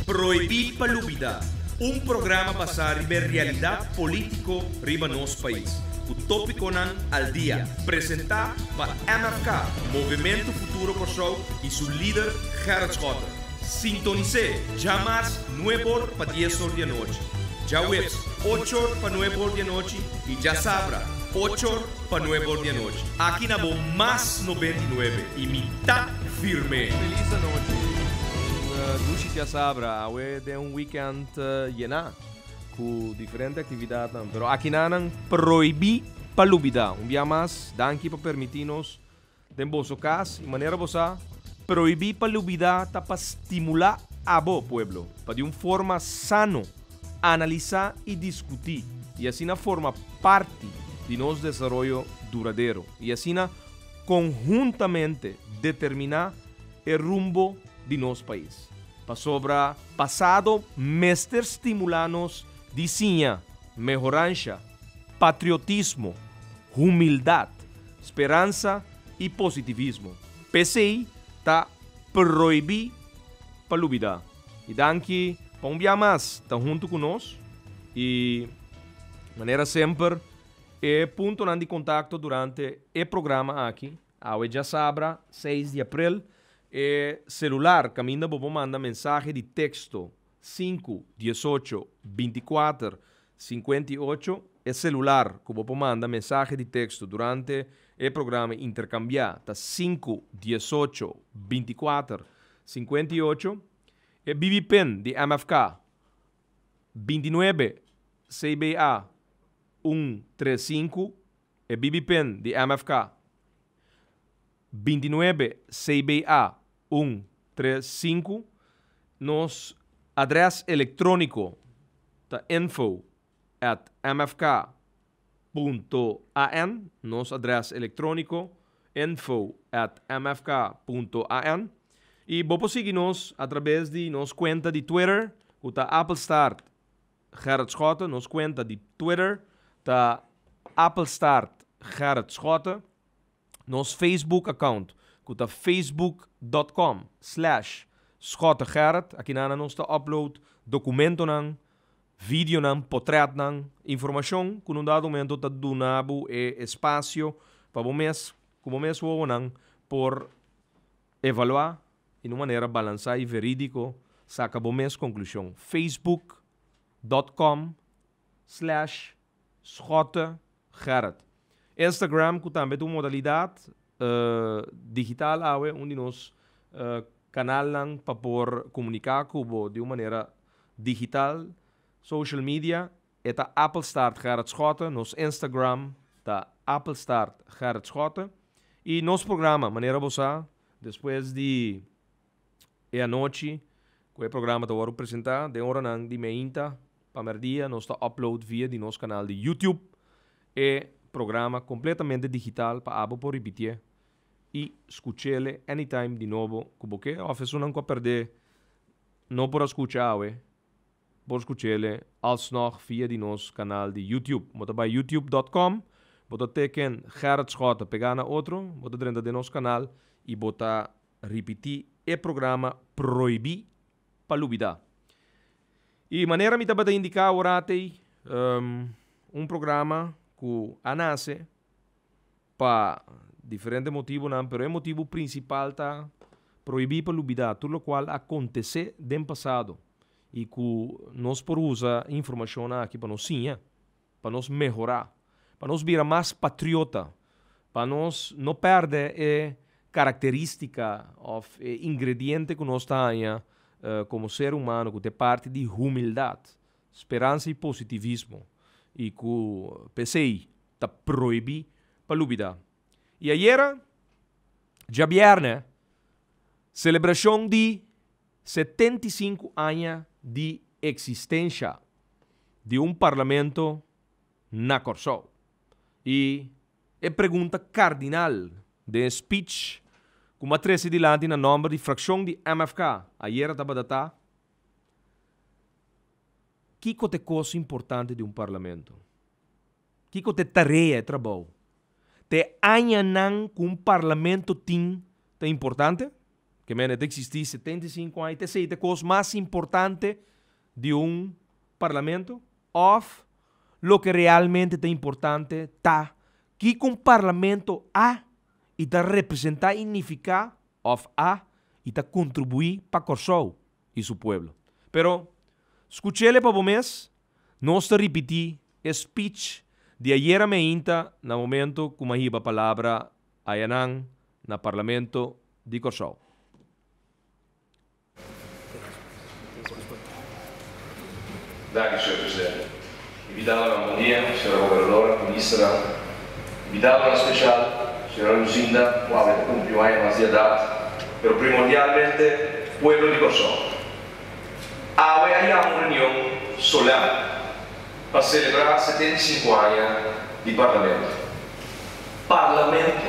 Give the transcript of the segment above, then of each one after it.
Proibir Palúbida, um programa basado na realidade político riba nosso país. O tópico nan al dia, apresentado por MFK, Movimento Futuro Kosovo e seu líder Gerard Schotten. Sintonize, jamais 9 para 10 horas da noite. Já webs 8 para 9 horas da noite e já sabra 8 para 9 horas da noite. Aqui na Bom Mais 99 e mitad firme. Feliz noite. Luci já sabra, hoje tem weekend llena com diferentes atividades, pero aqui não proibir palubida. Dia mais, danke por permitir-nos de vosso caso, de maneira vossa proibir palubida para estimular a bo pueblo, para de uma forma sano analisar e discutir, e assim na forma parte de nosso desenvolvimento duradouro, e assim conjuntamente determinar o rumbo de nosso país. Para sobre passado, mestre estimular-nos dizinha, mejorança, patriotismo, humildade, esperança e positivismo. PCI está proibir palubida. E danke para um dia mais, está junto conosco e de maneira sempre é ponto de contato durante o programa aqui. A já sabra, 6 de abril, é celular, caminha para mandar mensagem de texto 5 18 24 58 é celular que você manda mensagem de texto durante o programa intercambiar tá 5 18 24 58 é BBPen de MFK 29 CBA 135 é BBPen de MFK 29 CBA 135 nos adres eletrônico tá info@mfk.an nos adres eletrônico info@mfk.an e vos seguir-nos através de nos conta de Twitter, que tá Apple Start Gerard Schotten, nos conta de Twitter, tá Apple Start Gerard Schotten, nos Facebook account, que tá facebook.com/SchottenGerard, aqui na nos tá upload documento nan, vídeo nan, portrait nan, informação que num dado momento tá donado espaço para o mês, como mês o nan, por evaluar de uma maneira balançada e verídico, saca o mês conclusão. facebook.com/SchottenGerard. Instagram, que também tem uma modalidade digital, onde nós canal para por comunicar com de uma maneira digital. Social media é a Apple Start Gerard Schotten, nos Instagram tá Apple Start Gerard Schotten e nosso programa, maneira você, depois de a noite, que o programa está apresentar, de hora não de meia para dia, nós está upload via de nosso canal de YouTube, é programa completamente digital para abo por repetir e escutar anytime de novo, porque a pessoa não pode perder, não por escutar, por escutar alsnog via de nosso canal de YouTube. Bota para youtube.com, bota teken Gerard Schotten, pegar na outro, bota dentro de nosso canal e bota repetir o programa Proibir Palubida. E maneira me estava a indicar orate programa que nasce para diferentes motivos, não, pero o motivo principal tá proibir palubida, tudo o qual aconteceu no passado e que nós por usar informação aqui para nós sim, para nós melhorar, para nós virar mais patriota, para nós não perder a característica ou ingrediente que nós temos como ser humano, que tem parte de humildade, esperança e positivismo, e que o PCI está proibir palubida. E ayer, já viernes, celebração de 75 anos de existência de parlamento na Kosovo. E a pergunta cardinal de speech como a 13 de lá na nome de fração de MFK, ayer estava data, que é coisa importante de parlamento? Que é tarefa de trabalho? Te añanan que parlamento tem importante, ok? que existe 75 anos, essa é a coisa mais importante de parlamento, ou lo que realmente é importante tá que um parlamento e tá representar e significar of e tá contribuir para Corsou e seu povo. Pero, escutei-le para o mês, nós te repetir o speech de ayer a meinta no momento como iba a palavra ayanan na parlamento de Corsou. Danke, Sr. Presidente. Invitado bom dia, Sra. Governadora, Ministra. Invitado em especial, Sra. Lucinda, que acaba de cumprir mais de idade, mas primordialmente, povo de Corsou. Hoje há uma reunião solene para celebrar 75 anos de Parlamento. Parlamento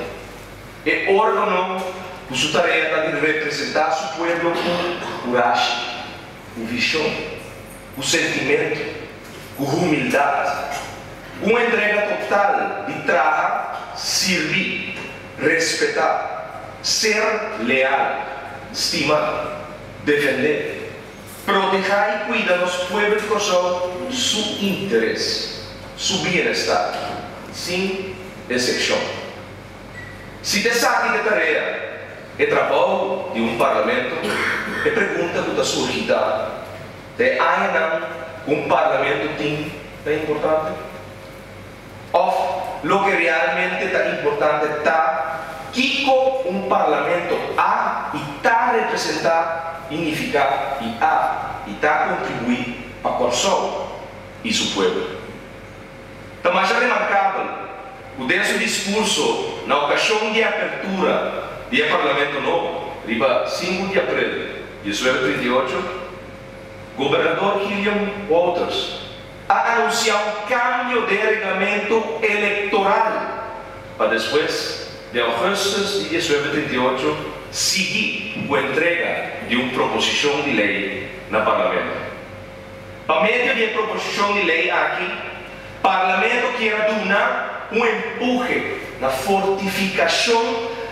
é órgão que sua tarefa é de representar seu povo com coragem, com visão, com sentimento, com humildade, com entrega total de trabalhar, servir, respeitar, ser leal, estimar, defender, proteger e cuidar dos povos de Corsou seu interesse, seu bem-estar, sem exceção. Se destaque de tarefa é trabalho de parlamento, é pergunta que está surgida. De ainda parlamento tem importante? Ou lo que realmente está importante está que parlamento e está representar, significar e está contribuir para Corsou e seu povo. Também é remarcável o desse discurso na ocasião de abertura do Parlamento Novo, riba 5 de abril de 1938, governador William Walters a anunciar cambio de reglamento eleitoral para depois de agosto de 1938 seguir com a entrega de proposição de lei na Parlamento. Para meio de proposição de lei aqui, o Parlamento quer dar empurre na fortificação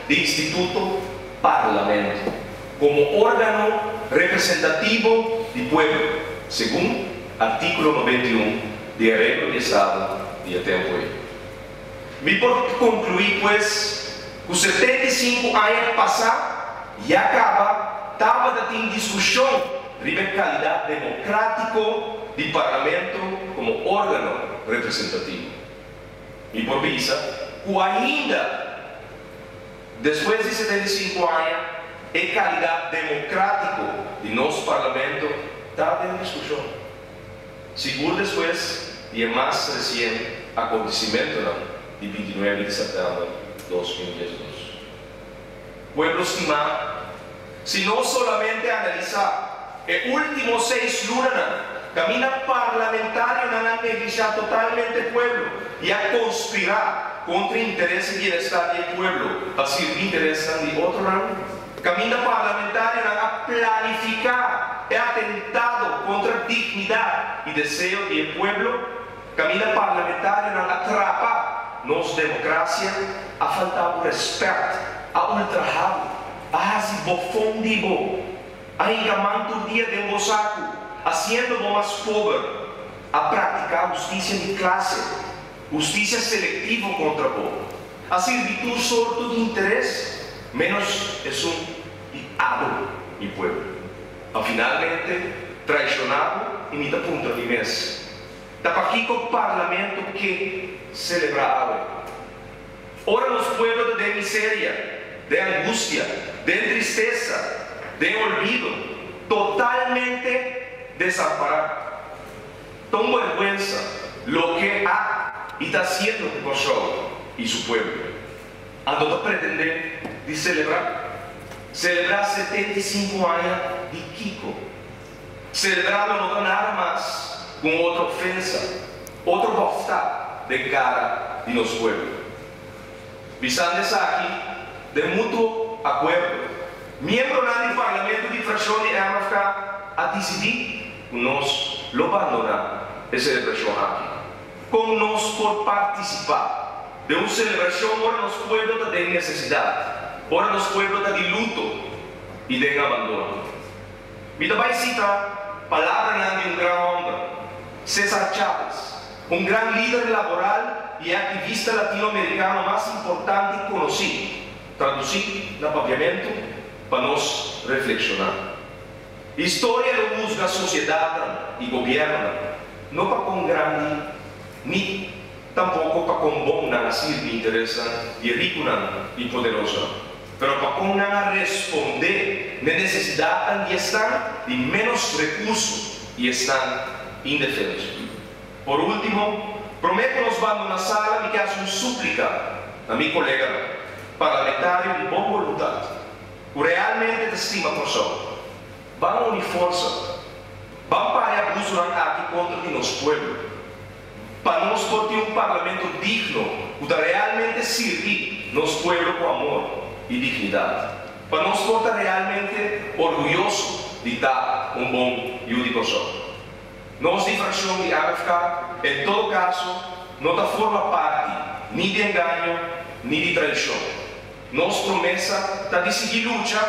do Instituto Parlamento como órgão representativo do povo, segundo artículo 91 do Arreglo de Estado de Atempoí. Me por concluir, pois, que os 75 anos passados e acaba, estava em discussão sobre a qualidade democrática do Parlamento como órgão representativo. E por vista, que ainda, depois de 75 anos, a qualidade democrática de nosso Parlamento está em discussão. Seguro depois de mais recente acontecimento de 29 de setembro de 2012. Pueblo estimado, se não somente analisar os últimos 6 lunas, caminho parlamentar não ha negligado totalmente o povo e a conspirar contra o interesse e bem-estar do povo, a servir interesse de outro rango. Caminho parlamentar a planificar e atentado contra a dignidade e desejo do povo. Caminho parlamentar a atrapar nossa democracia, a faltar o respeito, a ultrajar, a asibofondigo, a engamanto o dia de mosaco, haciendo mais pobre, a praticar justiça de classe, justiça seletiva contra o povo, a servir sorto de interesse, menos é diabo e povo. Finalmente, traicionado e me dá ponto de mês. Está aqui com o parlamento que celebrava. Ora, nos pueblos de miséria, de angústia, de tristeza, de olvido, totalmente desamparados. Tão vergüenza lo que ha e está haciendo Corsou e seu povo. Ando pretender de celebrar 75 anos de Kiko. Celebrado não dá nada mais com outra ofensa, outro bofta de cara de nosso povo. Visando aqui, de mútuo acordo, membro do Parlamento de fração de MFK a decidir que nós lo abandonar a celebração aqui. Como nós por participar de uma celebração, ora nos povo tem necessidade, ora nos povo de luto, e de abandono. Vida vai citar palavra de um grande homem, César Chávez, um grande líder laboral e ativista latino-americano mais importante que conheci, traduzido no papiamento para nós reflexionar. História do uso da sociedade e governo não para com grande, nem tampouco para com bom não servir interesse e rico não e poderoso, mas para com não responder na necessidade de estar de menos recursos e estar indefensos. Por último, prometo que nos vamos na sala e que haja uma súplica a meu colega parlamentar de boa vontade, que realmente estima a pessoa. Vamos unir força, vamos parar abuso aqui contra o nosso povo, para nós ter um parlamento digno, que realmente servir nosso povo com amor e dignidade, para nós estar realmente orgulhosos de dar um bom e único pessoa. Nós, de fração de AFK, em todo caso, não forma parte nem de engano, nem de traição. Nossa promessa está de seguir luta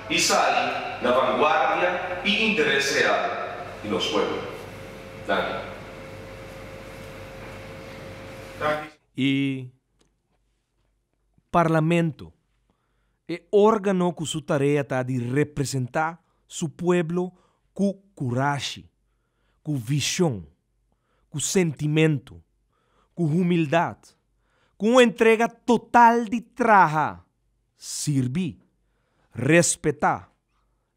e sair na vanguarda e interesse real de nosso povo. E parlamento é órgão que sua tarefa está de representar seu povo com coragem, com visão, com sentimento, com humildade, com uma entrega total de trabalho, servir, respeitar,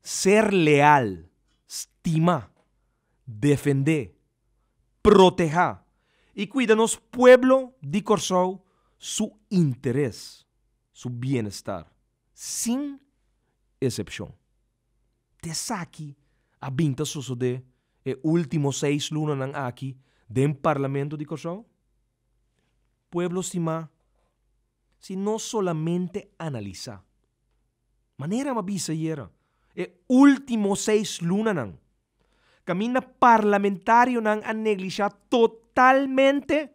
ser leal, estimar, defender, proteger e cuidar nosso povo de coração, seu interesse, seu bem-estar, sem exceção. Dessa aqui, a binta suceder e últimos 6 lunas aqui dentro do parlamento de coração. Pueblo estima, se não solamente analisar, maneira mabisa era, e últimos 6 lunas caminha parlamentário a negligenciar totalmente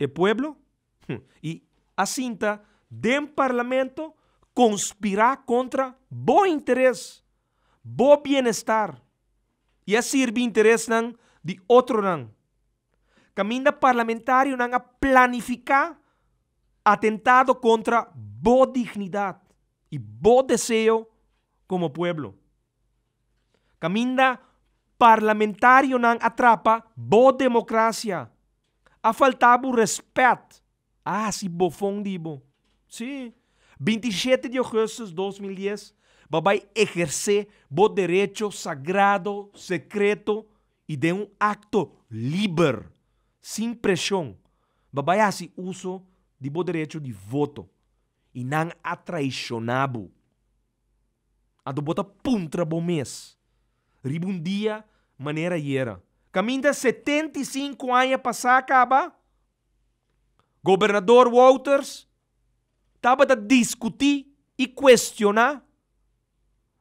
o pueblo e assim tá dentro do parlamento conspirar contra bom interesse, bom bem-estar e a servir interesse de outro não. Caminha parlamentário a planificar atentado contra boa dignidade e bom desejo como pueblo. Caminha parlamentário atrapa boa democracia. A faltar o respeito. Se bofão dibo. Sim. 27 de agosto de 2010, vai exercer o direito sagrado, secreto e de um acto livre, sem pressão. Vai fazer uso do direito de voto e não atraicionado. A do bota puntra bom mês. Um dia, maneira era. Caminha 75 anos passar acaba. Governador Walters estava a discutir e questionar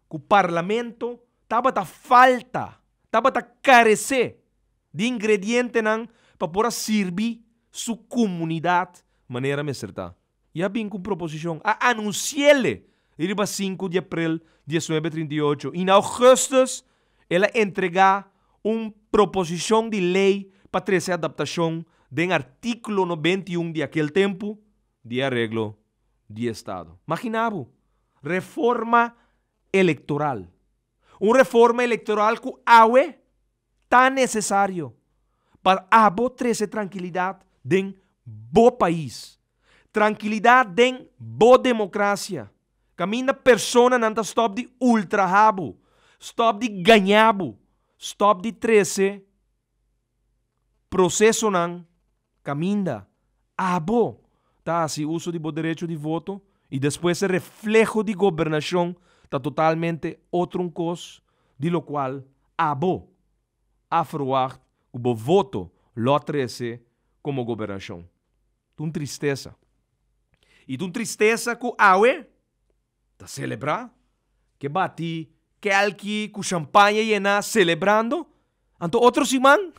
que o parlamento estava a falta, estava a carecer de ingrediente para poder servir sua comunidade de maneira mais certa. E a bem com proposição a anunciar-lhe ele 5 de abril de 1938 e em agosto ela entregar uma proposição de lei para trazer adaptação do artículo 91 de aquele tempo de arreglo de Estado. Imaginava, reforma eleitoral. Uma reforma eleitoral que é tão necessário para trazer tranquilidade dentro do país. Tranquilidade dentro da democracia. Caminha persona não stop de ultrajabo, stop de ganhabo, stop de 13 processo não caminha abo tá se uso de direito de voto e depois o reflejo de governação tá totalmente outro coisa de lo qual abo afroar o voto lo 13 como governação. Tum tristeza. E tum tristeza que tá celebrar que bati que alqui com champanhe llena celebrando anto outro simão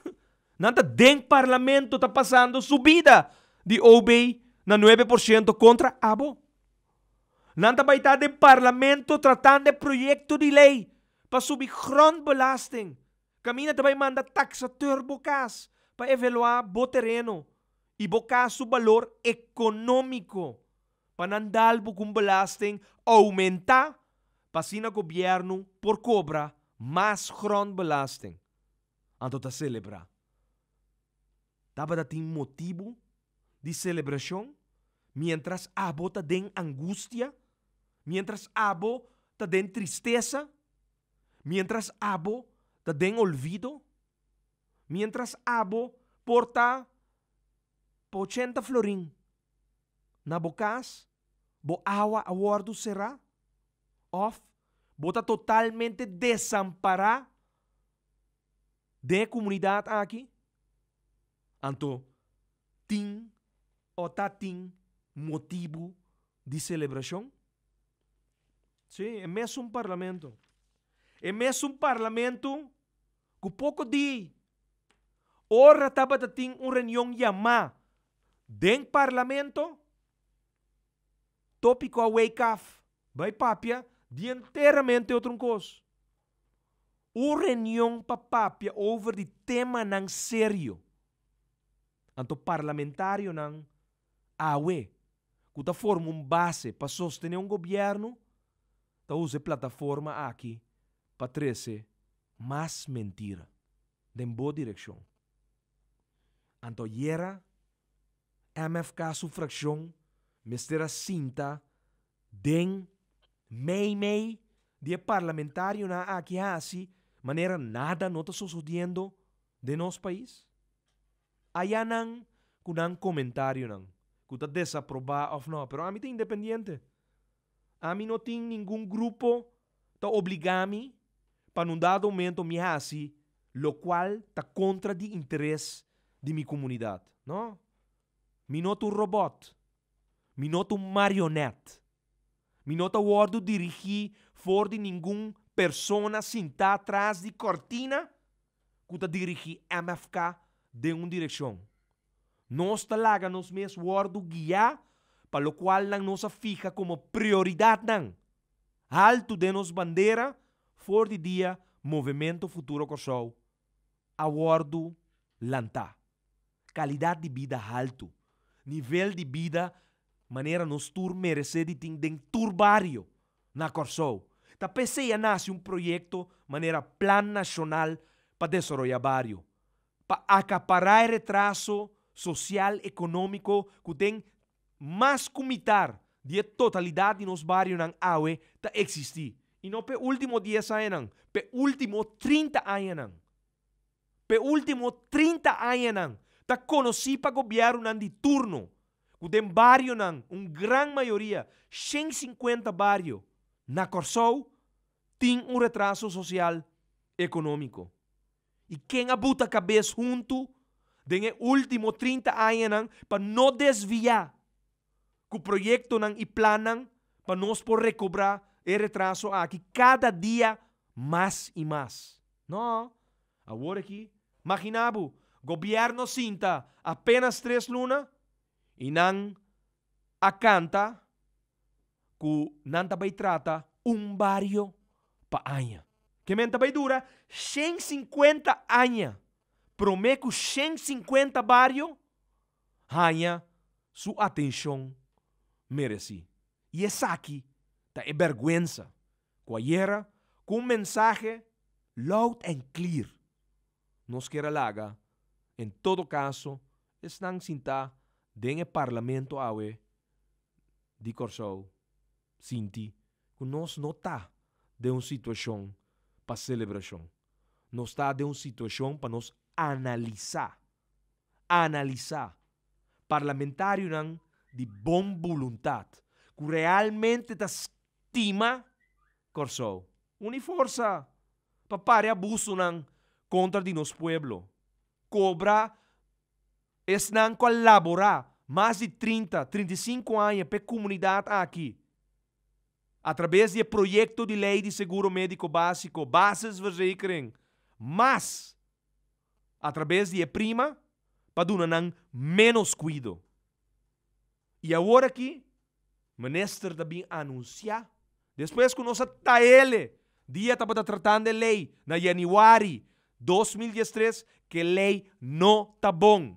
nada dentro parlamento está passando subida de OB na 9% contra abo. Nanta baita de parlamento tratando de proyecto de ley para subir grondbelasting. Camina também manda taxa turbocas para evaluar o terreno e bocar su valor econômico para nandal com belasting aumentar para sina governo por cobrar mais grondbelasting. Anto ta celebrar. Tava da tem motivo de celebração mientras abo ta den angústia, mientras abo ta den tristeza, mientras abo ta den olvido, mientras abo porta 80 florin na bocas, bo awa awardo será, of, bota totalmente desamparado de comunidade aqui. Anto, ting o tating motivo de celebração? Sim, é mesmo um parlamento. É mesmo um parlamento que pouco de ora estava tem uma reunião chamada dentro do parlamento tópico a wake up vai papia de inteiramente outro coisa. Uma reunião para papia over de tema não sério. Anto parlamentário não awe que ta forma base para sostener governo ta usa plataforma aqui para trazer mais mentira em boa direção. Anto era MFK sufração mestera cinta den mei de parlamentário na aqui assim maneira nada não está sucedendo de nosso país. Aí não kunang comentário não que tá desaprovar ou não, pero a mim tem independente. A mim não tem nenhum grupo tá obrigami para num dado momento me assim, lo qual tá contra de interesse de minha comunidade, não? Mi não um robot, mi não um marionete, mi não tá wordo dirigir for de nenhum persona sentar atrás de cortina que tá dirigir MFK de uma direção. Nós talaga nos mes wordo guiar para lo qual não nos fija como prioridade não. Alto de nos bandeira for de dia Movimento Futuro Corsou. A wordo lanta. Qualidade de vida alto. Nível de vida maneira nos tur merecer de ting den turbario na Corsou. Ta PCA nasce projeto maneira Plan Nacional para desenvolver barrio. Para acaparar retraso social, econômico, que tem mais comitar de totalidade nos barrios não awe ta existir. E não pe último 10 anos não, pe último 30 anos não. Pe último 30 anos não, ta conheci para governo não de turno, que tem barrio não, grande maioria, 150 barrios, na Corsou, tem retraso social, econômico. E quem abuta a cabeça junto, den último 30 anos para não desviar que o projeto e planam para nós por recobrar o retraso aqui cada dia mais e mais. Não, agora aqui, imaginabo, governo sinta apenas 3 lunas e não acanta que não vai trata barrio pa ano. Que menta vai dura 150 anos. Prometo 150 barrios, ganha sua atenção merece. E essa aqui tá é vergüenza. Qualquer com mensagem loud and clear. Nos quer laga, em todo caso, estão sinta dentro do parlamento awe de Corsou, sinti que nós não tá de uma situação para celebração. Nós está de uma situação para nós analisar. Parlamentário não de boa vontade, que realmente te estima Corsou. Uma força para parar abuso não contra de nosso pueblo. Cobra não colaborar mais de 30, 35 anos para a comunidade aqui. Através de projeto de lei de seguro médico básico, basisverzekering, mas através de prima, para dar menos cuidado. E agora aqui, minister também anunciar. Depois que nós tá ele, dia estava tratando de lei, na januário 2013, que lei não tá bom.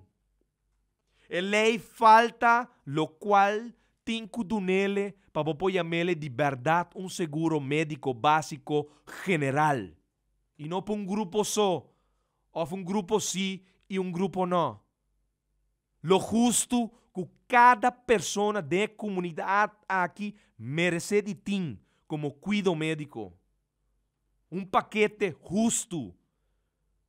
A lei falta, lo qual tem que dar nele para apoiar de verdade seguro médico básico general. E não para grupo só, ou grupo sim e grupo não. Lo justo que cada pessoa da comunidade aqui merece de ter como cuidado médico. Paquete justo.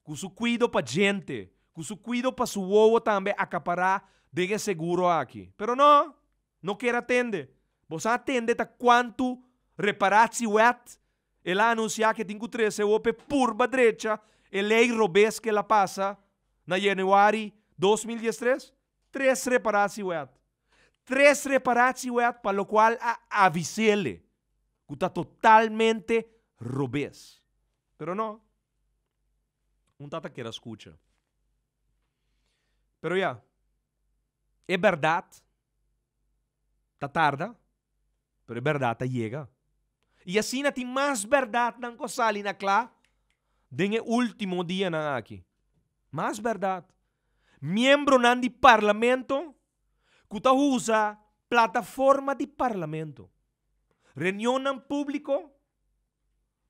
Com seu cuidado para gente. Com seu cuidado para seu ovo também acaparar de seguro aqui. Pero não quer atender. Você atende a quanto reparação é. Ela anuncia que tem que trazer seu ovo por direita. E lei robês que ela passa na januário 2013. 3 reparações. 3 reparações para o qual avisele que está totalmente robês. Pero não. Tata quer escuta. Pero é verdade. Tá tarde. Pero é verdade, tá chega. E assim tem mais verdade na coisa na clá. Den último dia na aqui. Mais verdade. Membro nan di parlamento que usa plataforma de parlamento. Reunião nan público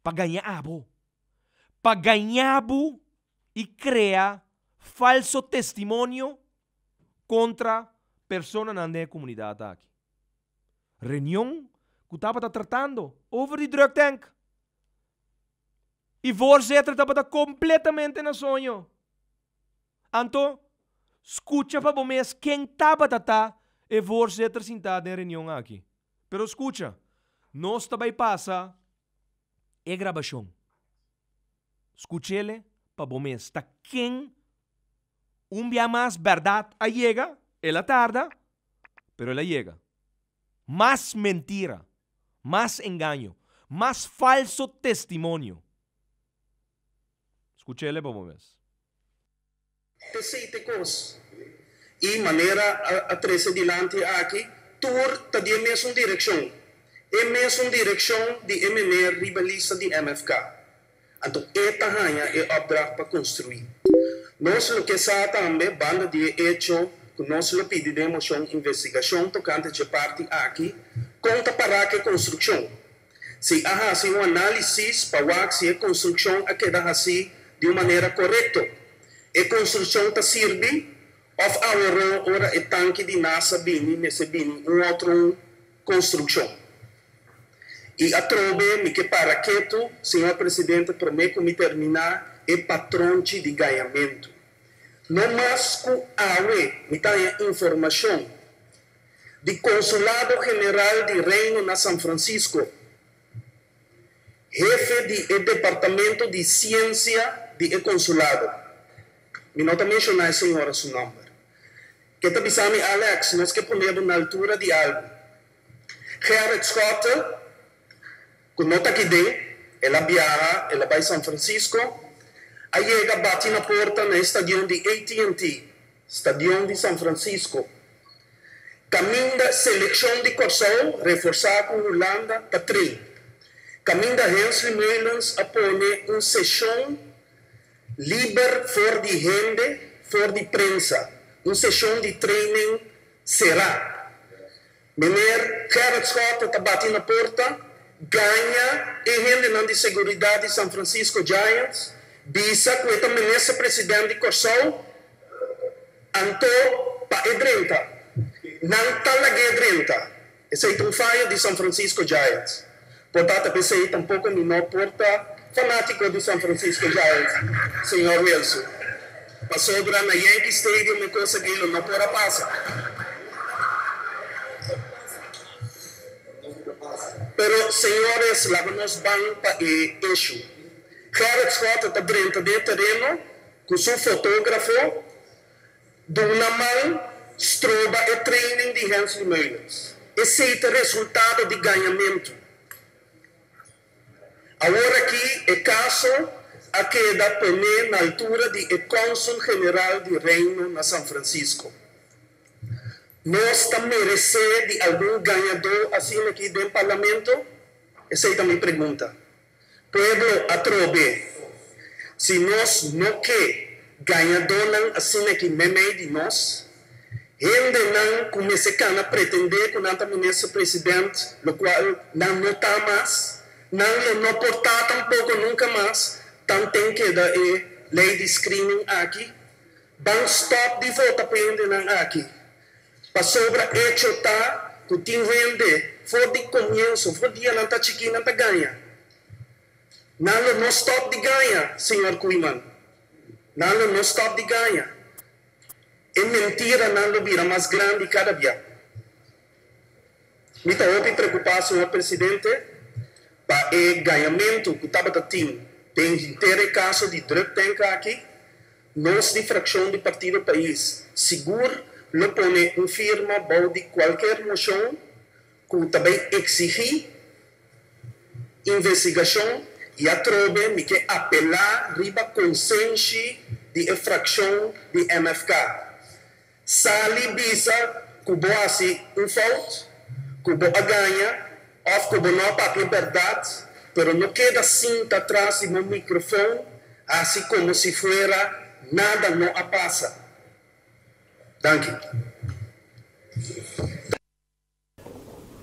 para ganhar abo. Para ganhar abo e criar falso testemunho contra pessoa nan da comunidade aqui. Reunião que estava tratando over the drug tank. E voorzitter estava completamente na sonho. Então, escuta para vocês quem estava e voorzitter sentado em reunião aqui. Pero escuta, nós também passa a gravação. Escuta ele para vocês. Tá quem dia mais verdade a chega, ela tarda, pero ela chega. Mais mentira, mais engano, mais falso testemunho. Escuta ele para vocês. Te coisas. E maneira a trazer adiante aqui, tur tá de mesma direção. É mesma direção de MNR rivalista de MFK. Então, esta ranha é obra para construir. Nós lo que sabe também, banda de hecho, que nós lo pedimos uma investigação tocante de parte aqui, conta para que construção. Se há assim uma análise para se a construção a quedar assim de uma maneira correta. A construção está serve of our ora e tanque de NASA bini nesse bini outra construção. E a trobe me que para quieto, senhor presidente, prometo me terminar e patronte de ganhamento. Não mais que me tem informação de Consulado General de Reino na São Francisco, jefe do Departamento de Ciência de Consulado. Me nota mencionar a senhora seu nome. Que está pensando, Alex, nós que ponemos na altura de algo. Gerrit Scott, que nota aqui dentro, ela viaja, ela vai a São Francisco, aí chega, bate na porta no estádio de AT&T, estádio de São Francisco. Caminho da seleção de Corsol, reforçar com Holanda, está trem. Caminho da Hensley Meulens, apone uma sessão livre for de gente, for de prensa. Uma sessão de training será. Menor Gerrit Scott está batendo na porta, ganha e gente não de segurança de São Francisco Giants, bisa que o ministro presidente de Corsol, anto para edrenta. Não talaga edrenta. Esse é um falho de São Francisco Giants. Portanto, pensei tampouco não porta fanático de São Francisco Giants, senhor Wilson. Passou na Yankee Stadium e conseguiu, não pode passar. Pero, senhores, lá nós vamos para o eixo. Gerrit Scott está dentro do terreno com seu fotógrafo, de uma mão, estroba e training de Hensley Meulens. Esse é o resultado de ganhamento. Agora aqui é caso a queda pone na altura de Cônsul General de Reino na São Francisco. Nós também merecemos de algum ganhador assim aqui dentro do parlamento? Essa é a minha pergunta. Pueblo atrobe, se nós não quer ganhador não assim aqui meio de nós, ainda não começa a pretender que não também ser presidente, o qual não está mais, não portar tampouco nunca mais, então tem que dar lei de screening aqui, vamos stop de voto para ainda não aqui. Para sobre hecho tá, que tem vende, for de começo, for dia não está chiquinho, não está ganha. Não stop de ganha, senhor Kuiman. Não stop de ganha. É mentira, não vira mais grande cada dia. Me está preocupado, senhor presidente, para o ganhamento que estava tendo. Tem inteiro caso de drug tank aqui, nós de fração de partido do país. Seguro, não põe uma firma de qualquer moção que também exigir investigação e a trobe me que apelar riba consenso de infração de MFK. Sali bisa que boa assim fault, que boa ganha, ou que boa não para liberdade, pero não queda cinta atrás de meu microfone, assim como se fuera nada não a passa. Dank u.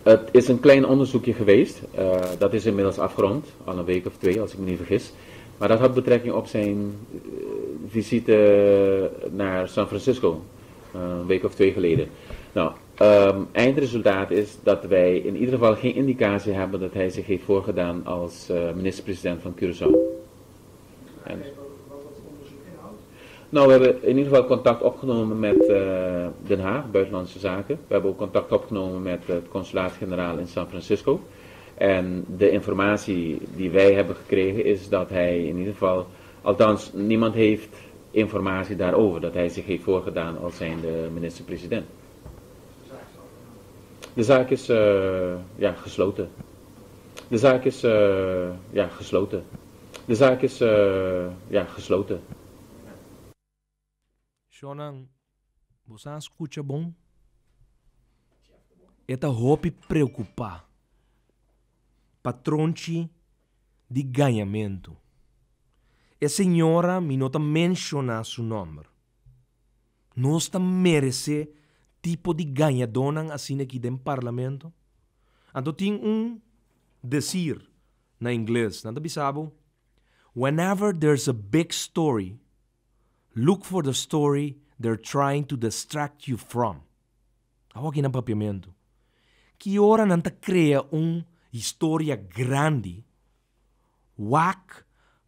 Het is een klein onderzoekje geweest. Dat is inmiddels afgerond, al een week of 2 als ik me niet vergis. Maar dat had betrekking op zijn visite naar San Francisco, een week of 2 geleden. Nou, eindresultaat is dat wij in ieder geval geen indicatie hebben dat hij zich heeft voorgedaan als minister-president van Curaçao. En, nou, we hebben in ieder geval contact opgenomen met Den Haag, Buitenlandse Zaken. We hebben ook contact opgenomen met het consulaat-generaal in San Francisco. En de informatie die wij hebben gekregen is dat hij in ieder geval, althans niemand heeft informatie daarover, dat hij zich heeft voorgedaan als zijnde minister-president. De zaak is gesloten. De zaak is gesloten. De zaak is gesloten. Shonan, você escuta bom? Eta hopi preocupar. Patronci de ganhamento. A senhora me nota mencionar seu nome. Nós merece tipo de ganhadona assim aqui dentro do parlamento. Então tem dizer na inglês, não sabe? Whenever there's a big story, look for the story they're trying to distract you from. Ako aqui no papiamento. Que hora não te cria história grande, wak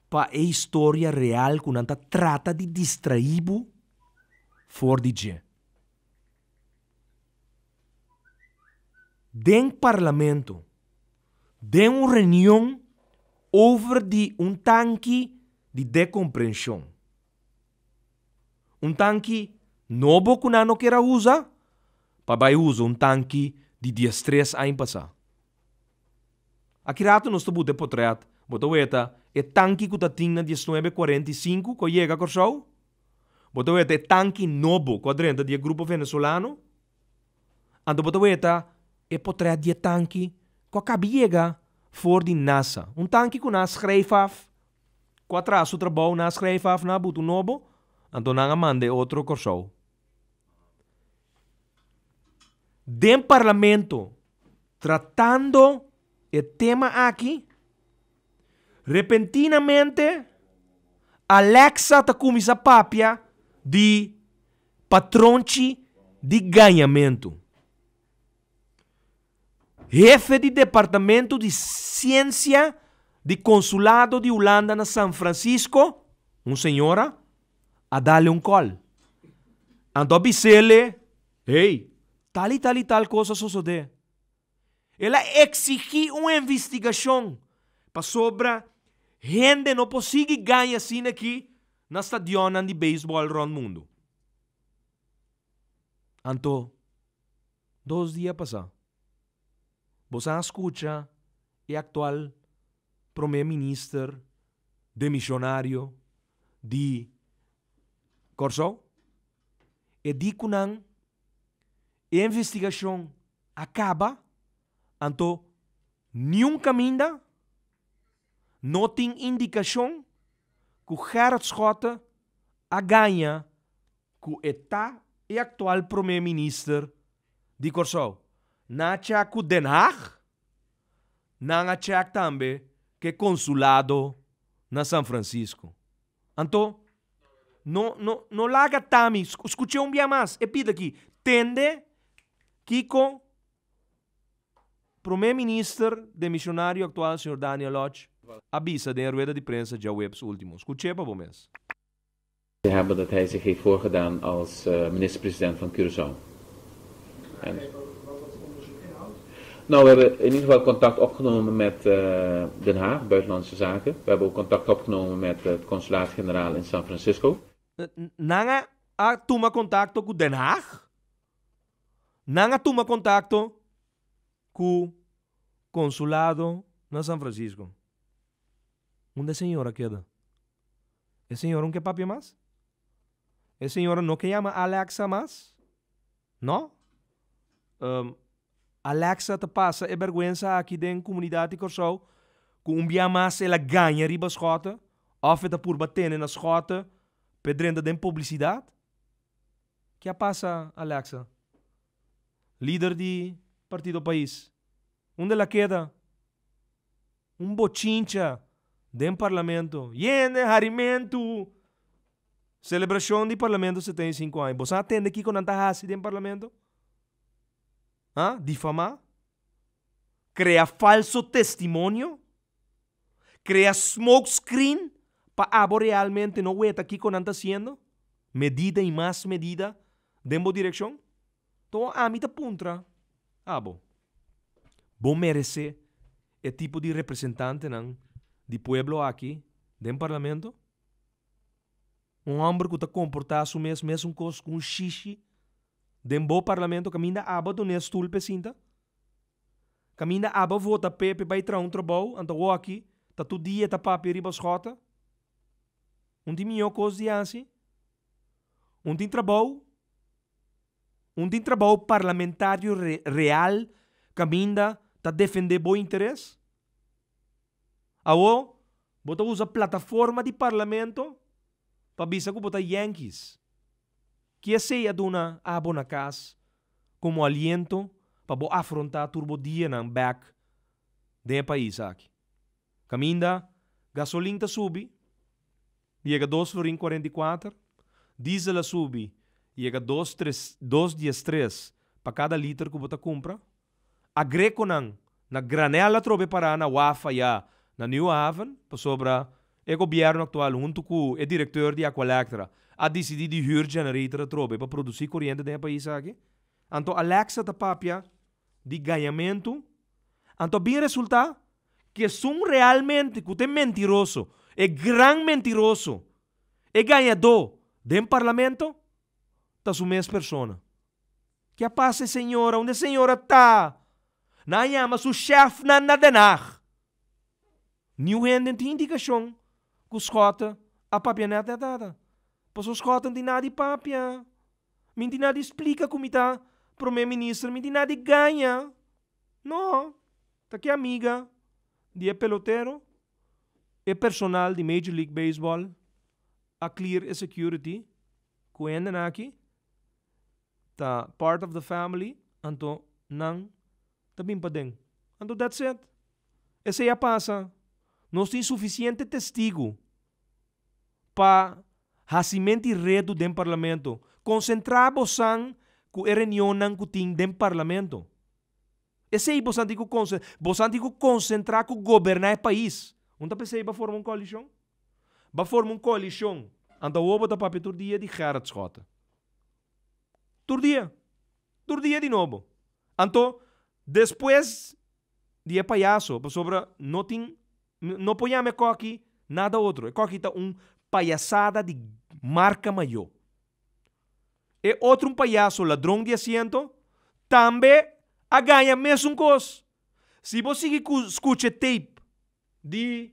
para a história real que não te trata de distrair for de gente. Den parlamento, den reunião over de tanque de decompreensão. Tanque novo que não quer usar, para usar tanque de 13 anos passar. Aqui rato nós estamos de portret, bota weta, tanque que está tinha 1945 que chega a Curaçao. Bota weta, tanque novo quadrante de grupo venezuelano. Ando bota weta, portret de tanque que acaba chega for de NASA. Tanque que nós schrijfaf, que atrás o trabalho nós schrijfaf na buto novo, ando nanga mande outro Curaçao. Den parlamento, tratando o tema aqui, repentinamente, Alexa está começando a papia de patronci de ganhamento. Jefe de departamento de ciência de consulado de Holanda na São Francisco, senhora, a dar call. Ando bisele, hey, tal coisa sucede. Ela exigiu uma investigação para sobre gente não consiga ganhar assim aqui na estadião de beisebol no mundo. Então, 2 dias passaram. Você escuta o atual primeiro-ministro demissionário de Curaçao? E diz que a investigação acaba, então, nenhum caminho, não tem indicação que o Gerard Schotten a ganha que está e atual primeiro-ministro de Corsou. Na check o Den Haag, na check também que consulado na São Francisco. Então, não larga tami, escute dia mais, e pida aqui, tende Kiko, primeiro-ministro de missionário atual, Sr. Daniel Lodge, avisa de rueda de prensa de webs últimos. Escute para vocês. We hebben dat hij zich heeft voorgedaan als minister-president van Curaçao. Nou, we hebben in ieder geval contact opgenomen met Den Haag, Buitenlandse Zaken. We hebben ook contact opgenomen met het consulaat-generaal in San Francisco. Nanga toma contacto com Den Haag? Nanga toma contacto com consulado na San Francisco? Onde a senhora queda? A senhora não quer papi mais? A senhora não quer chamar Alexa mais? Não? Alexa te passa e vergüenza aqui dentro da comunidade de Corsou, com dia mais ela ganha riba Schotten, of ela por bater na Schotten, pedrenda de publicidade? Que passa, Alexa? Líder de Partido País. Onde ela queda? Bochincha dentro do parlamento. Yende, harimento. Celebração de parlamento 75 anos. Você atende aqui com tanta raça dentro do parlamento? Difamar? Cria falso testemunho? Cria smoke screen? Para abo realmente não ver aqui com tanta haciendo? Medida e mais medida dentro da direção? Então, a mim tá puntra. Abo. Bom merece é tipo de representante não, de pueblo aqui, dentro do parlamento? Homem que está comportado mesmo com xixi dentro do parlamento, caminha aba do nesse tool pecinta. Caminha aba vota pepe para ir para trabalho, então aqui, tá todo dia tá papi riba Schotten. Tem minha coisa de assim. Tem trabalho parlamentário real, caminha tá defender bom interesse. Awo, bota usa plataforma de parlamento para bisa ko bota Yankees. Que seja dona abo na casa como aliento para afrontar turbo dia na back de país aqui. Caminda, gasolina tá subi, chega 2,44, diesel a subi, chega 2,3 para cada litro que bota compra. A greco na granela trobe para na Wafa ya na New Haven, para sobra o governo atual junto com o diretor de Aqualectra a decidir de huur generator trobe para produzir corrente dentro do país aqui. Então Alexa ta papia de ganhamento, então bem resulta que são realmente que é mentiroso, é gran mentiroso, é ganhador dentro do parlamento, tá sua mesma persona. Que passa senhora, onde a senhora tá? Na chama su chefe na Den Haag. Nieuw hen tem indicação que os Schotten a papia não é dada. Pois os Schotten não tem nada de papia. Não tem nada de explica como está primeiro-ministro, não tem nada de ganha. Não. Tá aqui amiga de pelotero e personal de Major League Baseball a clear e security que ainda aqui tá part of the family anto não também podem. Então, that's it. Essa já passa. Nós temos suficiente testigo para racimento e redo dentro do parlamento. Concentrar você com a reunião que tem dentro do parlamento. Esse aí você tem que concentrar com governar o país. Onde você vai formar uma coalição? Vai formar uma coalição. Então, o bota papel todo dia de Gerard Schotten. Todo dia de novo. Então, depois de palhaço, sobre não ponhamos aqui nada outro. Aqui está palhaçada de marca maior. E outro palhaço ladrão de assento também a ganha mesmo coisa. Se você escuta tape de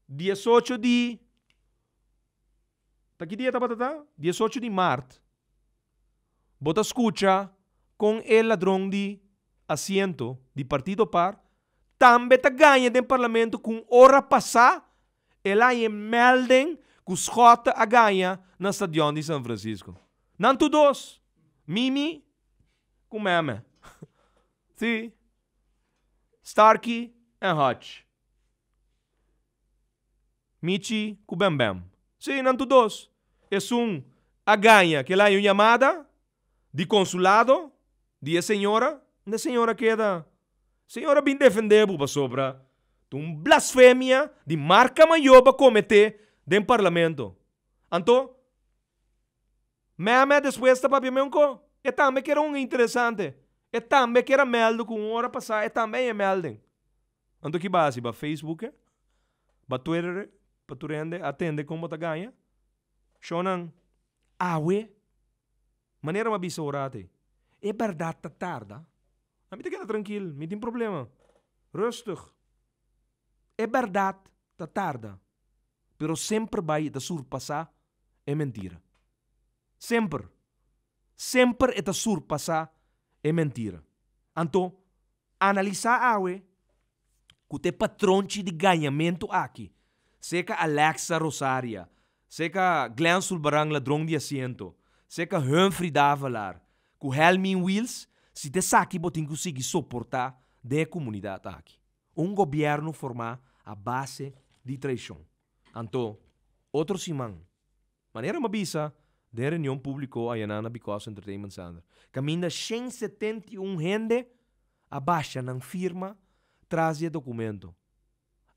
18 de... Tá que dia tá? 18 de março. Bota escuta com el ladrão de asiento de Partido Par, também tá ganha do parlamento com hora passar, ela é melding que os Jota a ganha na estadião de São Francisco. Não todos. Mimi com Meme. Sim. Starkey e Hodge. Michi com Bem Bem. Sim, não todos. É a ganha que lá é uma chamada de consulado de a senhora queda. Senhora bem defendeu para sobra. Um blasfêmia de marca maior para cometer dentro do parlamento. Então, Meme depois da papiamento, é também que era interessante. É também que era meldo com hora passar, é também é melding. Então, que base? Para Facebook, para Twitter, para tu atende como tá ganha. Shonan, maneira uma bisaurate. É verdade, tá tarda. A mim te queda tranquilo, não tem problema. Rustig. É verdade, tá tarda. Pero sempre vai te surpassar é mentira. Sempre. Sempre é te surpassar é mentira. Então, analisar que te patronte de ganhamento aqui. Seca Alexa Rosaria, seca Glenn Sulbarang ladrão de assento, seca Humphrey Davalar, que Helmin Wills, se te saque botin conseguir suportar da comunidade aqui. Governo formar a base de traição. Então, outro simão, maneira mabisa, da reunião pública aí na Because Entertainment Center, caminha 171 gente abaixa na firma, trazia documento.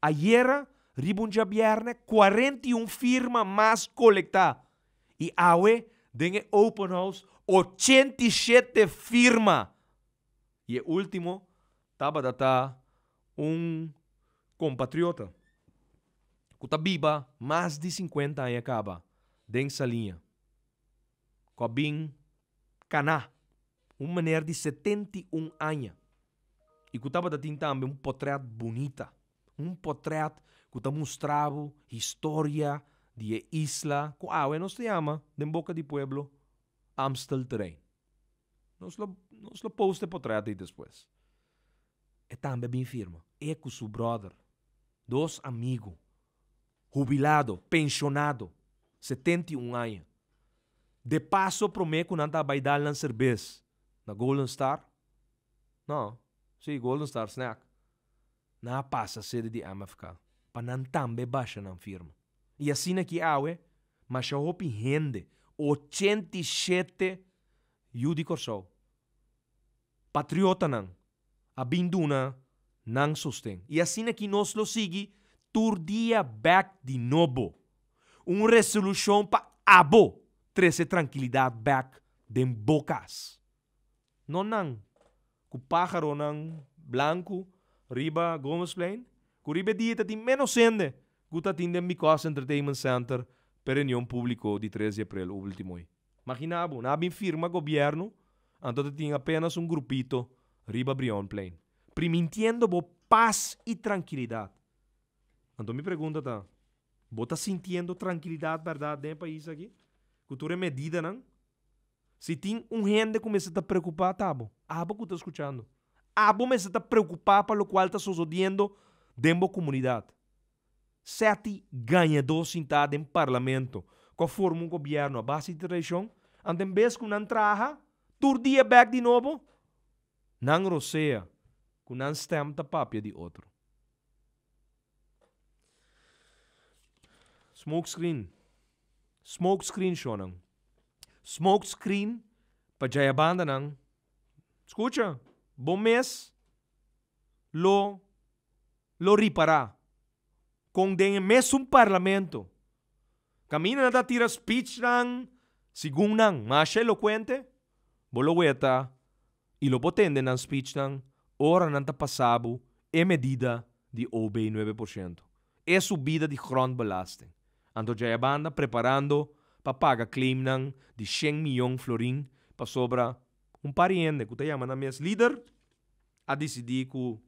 Ayer, ribunja viernes, 41 firmas mais colectar. E awe, dengue open house, 87 firmas. E o último, estava data compatriota. Que está viva, mais de 50 anos acaba, dentro da linha. Com Caná, uma mulher de 71 anos. E que estava também portrait bonita. Portrait que está mostrando história de isla, que nos chama, de boca de pueblo, Amstel Terrain. Nos lo poste portrait aí depois. E também bem firme. É com seu brother, dois amigos, jubilado, pensionado, 71 anos. De passo, prometo que não está baidal na cerveja. Na Golden Star? Não. Sim, Golden Star Snack. Não passa a sede de MFK. Para não também baixa na firma. E assim aqui, mas já houve gente, 87 Yudi Corsou. Patriota não. A binduna não sustém. E assim aqui nós lo sigue, turdia back de novo. Resolução para abo. Trece tranquilidade back de bocas. Não. Com pájaro não branco, riba Gomes Plain, com riba dia tem menos gente. Que atende Because Entertainment Center para reunião pública de 13 de abril, o último. Imaginabo, não havia firma governo, então tinha apenas grupito riba Brion Plain. Permitindo paz e tranquilidade. Então me pergunta, você está sentindo tranquilidade, verdade, dentro do país aqui? Cultura é medida, não? Se tem gente que começa a preocupar, tá bom. Abo que está escutando. Abo começa a preocupar para o qual está sucedendo dentro da comunidade. 7 ganhadores sentados em parlamento, que formam um governo a base de traição, e em vez que não traga, todo dia back de novo, não roceia, que não stem da papia de outro. Smokescreen, Shonang. Smokescreen, para Jayabanda nang. Escucha, bom mês, lo ripará. Com den mesmo parlamento. Camina na tira speech nang, segundo nang, mas eloquente, bolo weta, e lo potende nang speech nang, ora nang tapasabo, e medida de OB 9%. É subida de grondbelasting. Anto Jayabanda preparando para pagar claim ng de 100 milhões florin para sobra pariente que te chama na minha líder a decidir que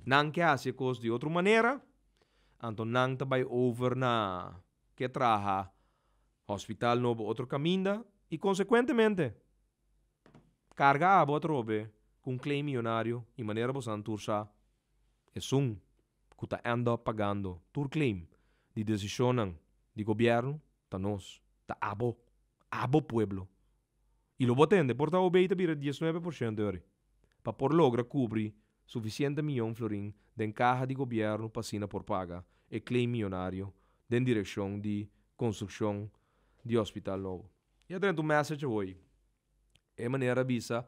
não quer fazer coisas de outra maneira, então não vai over na que traga hospital novo outro caminho e consequentemente carga abo trobe com claim milionário e maneira bosan tursa é que tá anda pagando tur claim de decisão de governo tá nós tá abo pueblo e lo botende por tá obeita bira 19% ori para por logra cobrir suficiente milhão florin den caja de governo passina por paga e claim milionário den direção de construção de hospital novo. E dentro do message hoje é maneira bisa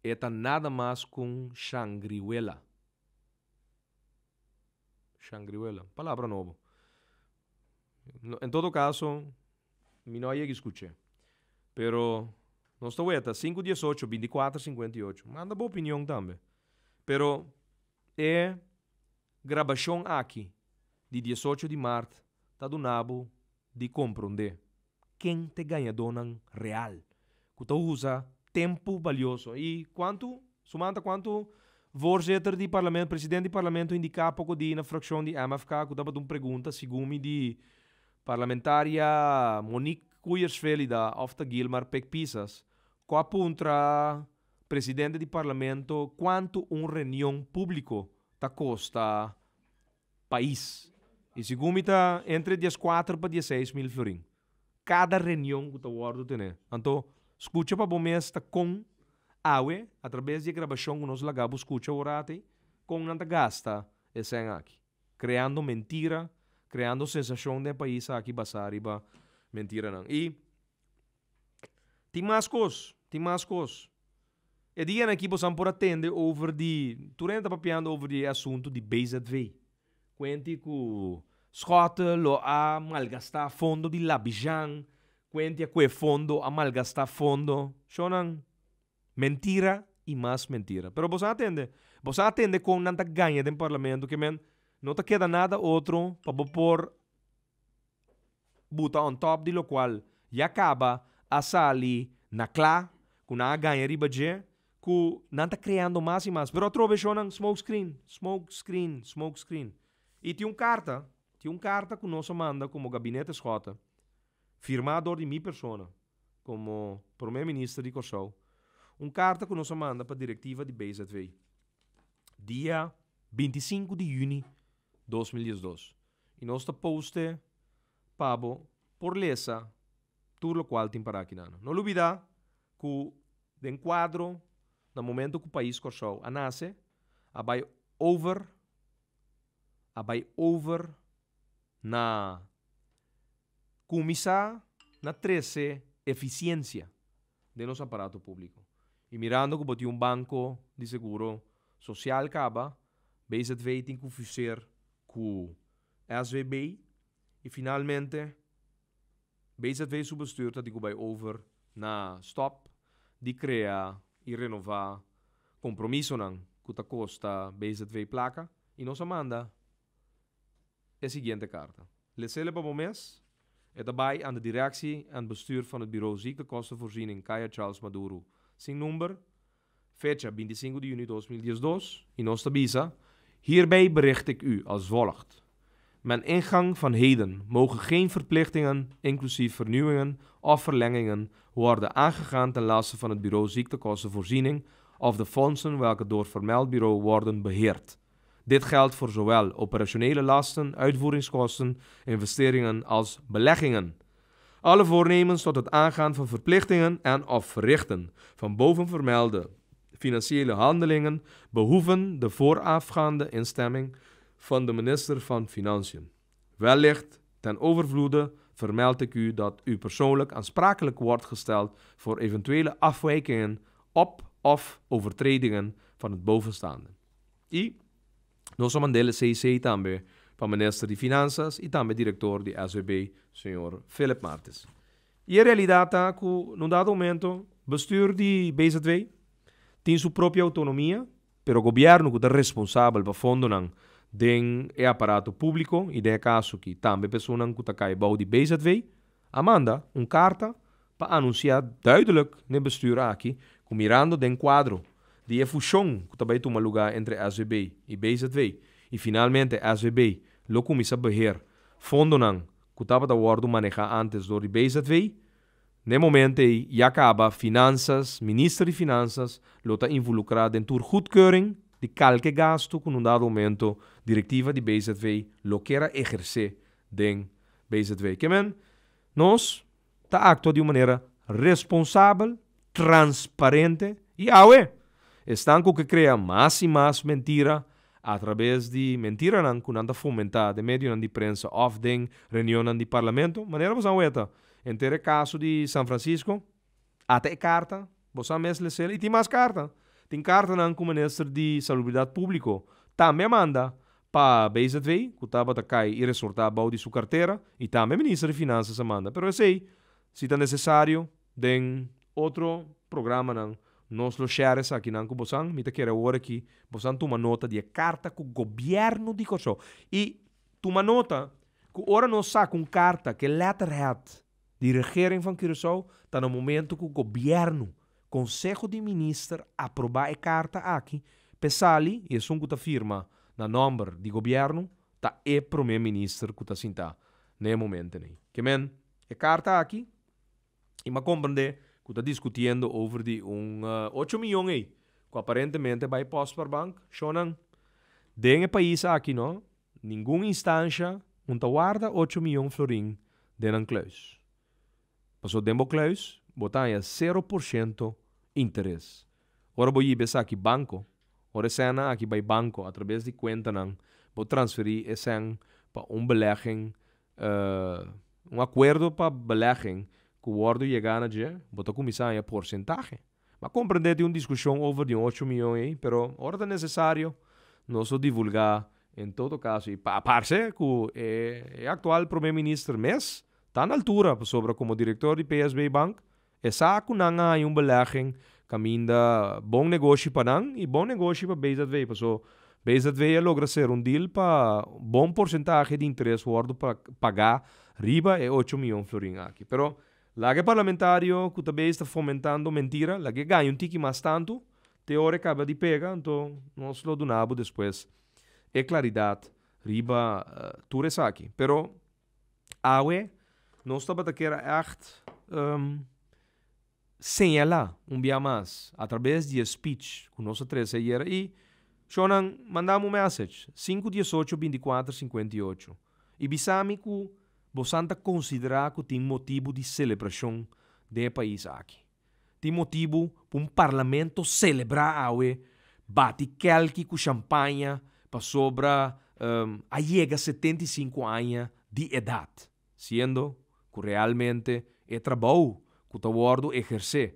é nada mais com Shangri-La. Shangri-La, palavra nova. Em todo caso, mi não ia escutar. Pero, nós estamos 518, 24, 58. Manda boa opinião também. Pero, é gravação aqui, de 18 de março, tá do nabo de compreender quem te ganhador real. Que tu usa tempo valioso. E quanto voorzitter de parlamento, presidente de parlamento indica pouco di na fração de MFK, que estava de uma pergunta, segundo de parlamentaria Monique Kuyersvelida of the Gilmar Pekpisas, com a puntra presidente de parlamento, quanto reunião público ta costa país. E segundo está entre 14 para 16 mil florin. Cada reunião que tu guarda tem. Então, escuta para bom mês tá com awe, através de gravação que nós lagamos, escuta orate, com nanta gasta esse aqui. Criando mentira, criando sensação de país aqui basar iba mentira não. E tem mais coisas. E dia aqui você por atender over de, turenta papiando over de assunto de BZV. Quente que Schotten lo a malgastar fundo de Labijan, quente que fundo a malgastar fundo, sonan mentira e mais mentira. Pero você atende com nanta ganha do parlamento que não te queda nada outro para pôr buta on top de lo qual já acaba a salir na clá, com na ganha riba de, que não está criando mais e mais. Pero outra vez sonan smoke screen. E tinha carta que nós manda como gabinete Schotten, firmado de minha pessoa, como primeiro-ministro de Kosovo. Carta que nós manda para a diretiva de BZV. Dia 25 de junho de 2012. E nós poste pabo por lesa tudo o qual tem para aqui. Não olvidar que den quadro no momento que o país Kosovo nasce, vai over na comissar na 13 eficiência de nosso aparato público. E mirando que botou banco de seguro social acaba, BZV tem que fazer com SVB e finalmente BZV substituir está de vai over na stop de criar e renovar compromisso não que tá costa BZV placa e nos manda a seguinte carta. Lees-le para o mês. É daarbij aan de directie en bestuur van het bureau ziektekostenvoorziening Kaya Charles Maduro. Zijn nummer, fecha 25 de juni 2012, in Ostabisa. Hierbij bericht ik u als volgt. Met ingang van heden mogen geen verplichtingen, inclusief vernieuwingen of verlengingen, worden aangegaan ten laste van het bureau ziektekostenvoorziening of de fondsen welke door vermeld bureau worden beheerd. Dit geldt voor zowel operationele lasten, uitvoeringskosten, investeringen als beleggingen. Alle voornemens tot het aangaan van verplichtingen en of verrichten van bovenvermelde financiële handelingen behoeven de voorafgaande instemming van de minister van Financiën. Wellicht ten overvloede vermeld ik u dat u persoonlijk aansprakelijk wordt gesteld voor eventuele afwijkingen op of overtredingen van het bovenstaande. Nós mandamos CC também para o Ministro de Finanças e também diretor de SVB, Sr. Philip Martins. E a realidade é que, num dado momento, o bestuur de BZV tem sua própria autonomia, mas o governo que é responsável para fundo do aparato público, e de caso que também pessoas que estão caibau de BZV, manda carta para anunciar duidelijk no bestuur aqui, com mirando den quadro de fusão que também toma lugar entre SVB e BZV. E finalmente SVB lo começa a beheer fundo que estava a manejar antes do BZV, no momento já acaba finanças, ministro de finanças, lo está involucrado em tur goedkeuring de qualquer gasto com um dado momento diretiva de BZW lo quer exercer den BZW. Que men, nós está actuando de uma maneira responsável, transparente e estão com que cria mais e mais mentira através de mentira que anda fomentada de meio de prensa of den reunião de parlamento. Maneira você não em ter caso de São Francisco, até carta, você mesmo lê e tem mais carta. Tem carta com o ministro de Salubridade Público. Também manda para a BZW, que estava a cair e resultar de sua carteira, e também o ministro de Finanças manda. Mas eu sei, se está necessário, tem outro programa, nós lo shares aqui que você me quer agora aqui, você toma nota de carta que o governo de Kosovo. E toma nota que agora nós saca uma carta que letterhead de regering van Curaçao está no momento que o governo, Conselho de Ministros, aprovar a carta aqui. Pesali, e é um que firma na nome de governo, está o primeiro-ministro que está sentado no momento. Que men, a carta aqui, e me compreende que está discutindo over de 8 milhões aí, que aparentemente vai posto para o banco, chonan, den país aqui, não, nenhuma instância, guarda 8 milhões de florins de claus. Passou tempo claus, botar 0% interesse. Ora vou ir aqui banco, ora cena aqui vai banco, através de conta vou transferir esse para belegging, acordo para belegging, que o ordo chegar na dia, vou começar a porcentagem. Mas compreender de uma discussão over de 8 milhões aí, pero ora é necessário nós divulgar em todo caso. E a parte que o atual primeiro-ministro mês está na altura sobre como diretor de PSB Bank, saco não há belegging caminha bom negócio para não e bom negócio para BZW. Porque BZW logra ser deal para bom porcentagem de interesse ordo para pagar riba 8 milhões de florins aqui. Pero lá que parlamentário que também está fomentando mentira, lá que ganha tique mais tanto, teoria acaba de pegar, então nós lo donamos depois. É claridade, riba tudo isso aqui. Pero nós estamos a querer señalar dia mais, através de speech, com nossa 13 ayer, e chonan mandamos um message, 518-24-58. E bisami que você considerar que tem motivo de celebração do país aqui. Tem motivo para parlamento celebrar bate calque com champanhe para sobre a 75 anos de idade, sendo que realmente é trabalho que o Tawardo exerce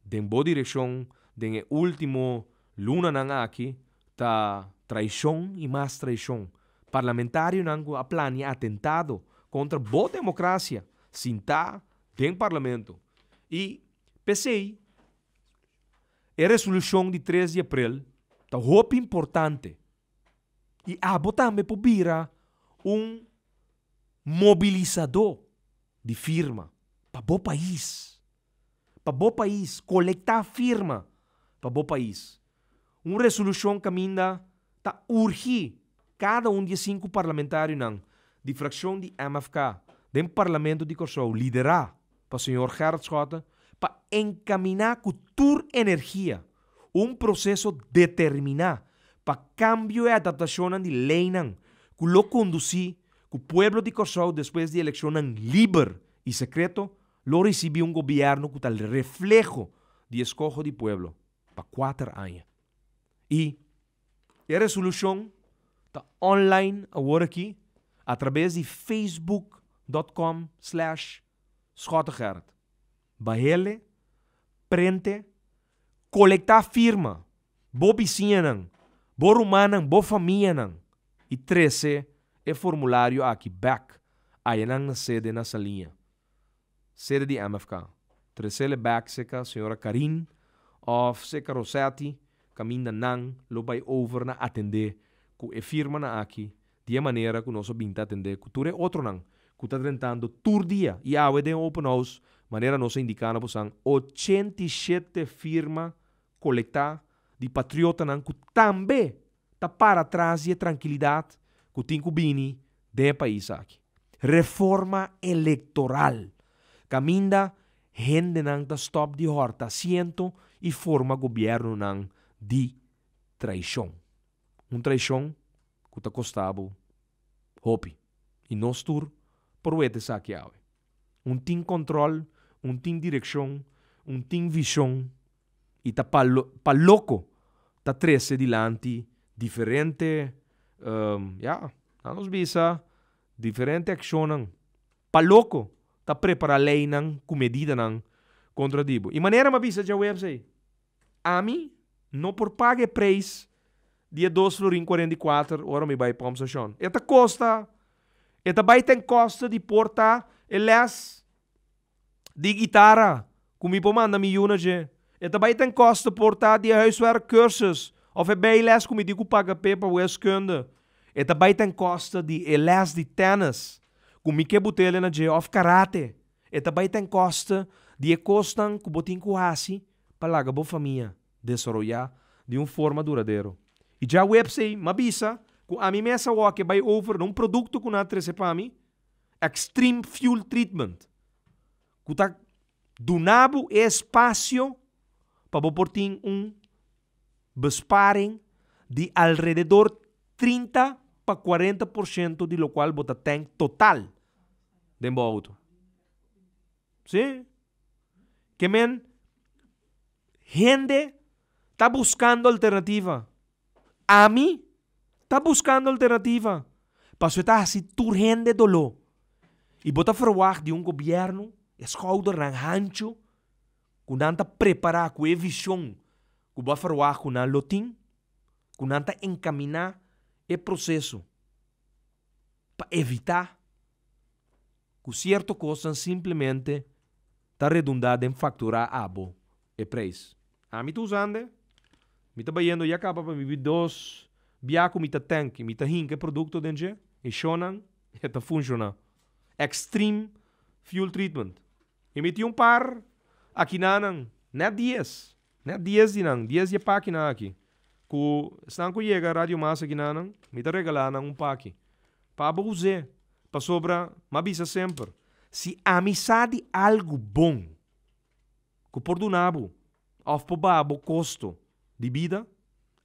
de boa direção, de último luna aqui, tá traição e mais traição. Parlamentário não a plane atentado contra boa democracia, sinta dentro do parlamento. E pensei, a resolução de 3 de abril tá muito importante. E também para mobilizador de firma para o país. Para o país, coletar firma para o país. Uma resolução que ainda está urgir cada de 5 parlamentários de fração de MFK, do Parlamento de Kosovo, liderar para o senhor Gerard Schotten, para encaminar cultura energia, processo determinado para cambio e adaptação de lei que lo conduzir que o povo de Kosovo, depois de eleição livre e secreto, lo recebeu governo que tal reflejo de escojo do povo para 4 anos. E a resolução está online agora aqui, através de facebook.com/Schottengerard. Bahele, prente, coletar firma, bo vizinha, bo rumana, bo família, e 13 é formulário aqui, back, aí na sede na salinha. Sede de MFK. 13 back, seca, senhora Karin, of seca Rossetti, caminha nang, lo vai over na atender, que é firma na aqui, de maneira que nós vamos atender, que tu é outro nang, que está tentando tur dia, e a de open house, maneira nós indicando, por 87 firma coletar de patriota nang, que também está para trás de tranquilidade, que tem que vir de país aqui. Reforma eleitoral. Caminda gente nang ta stop di horta siento e forma governo nang di traição. Traição que ta costava hopi. E nós tur proete saqueawe. Tem controle, tem direção, tem visão e ta louco ta trece dilante diferente nos bisa diferente action louco ta prepara lei nang comedida nang contra dibo. E maneira ma bisa já website. Ami não por pague preço dia 2 florin 44 ora me vai para station. Eta costa eta vai tem costa de porta elas de guitarra como po manda mi una je. Eta vai tem costa porta de huiswerk cursus of bij les como digo paga pepa wiskunde. Eta vai tem costa de les de tennis como que botele na je of karate. Eta vai tem costa de costan que botin ku hasi para laga bo família desarrollar de forma duradouro. E já website mabisa ku a mim essa walk vai over produto ku na trece para mim extreme fuel treatment. Ku tá donabo espaço para portin besparing de alrededor 30 para 40% de lo qual bota tank total de auto. Sim? Que men gente tá buscando alternativa. A mim tá buscando alternativa. Passo tá assim turgente dolor. E bota forward de governo, escolta ranhancho, que não tá preparar com a visão, que vai forward com a lotim, que não tá encaminar o processo para evitar que certo coisa simplesmente tá redundada em facturar abo e preço. A mim tô usando, me tá vendo e acaba para me dos biaco me tá tanque, me tá hinque produto dentro e shonan e tá funciona. Extreme fuel treatment. E me tinha par aqui nanang, net dias dinang, dias e página aqui. Ku estão com chega radio massa aqui nanang, me tá regalando par aqui. Para usar, para sobra, me avisa sempre. Se amizade algo bom, que por donabo, of por babo custo de vida,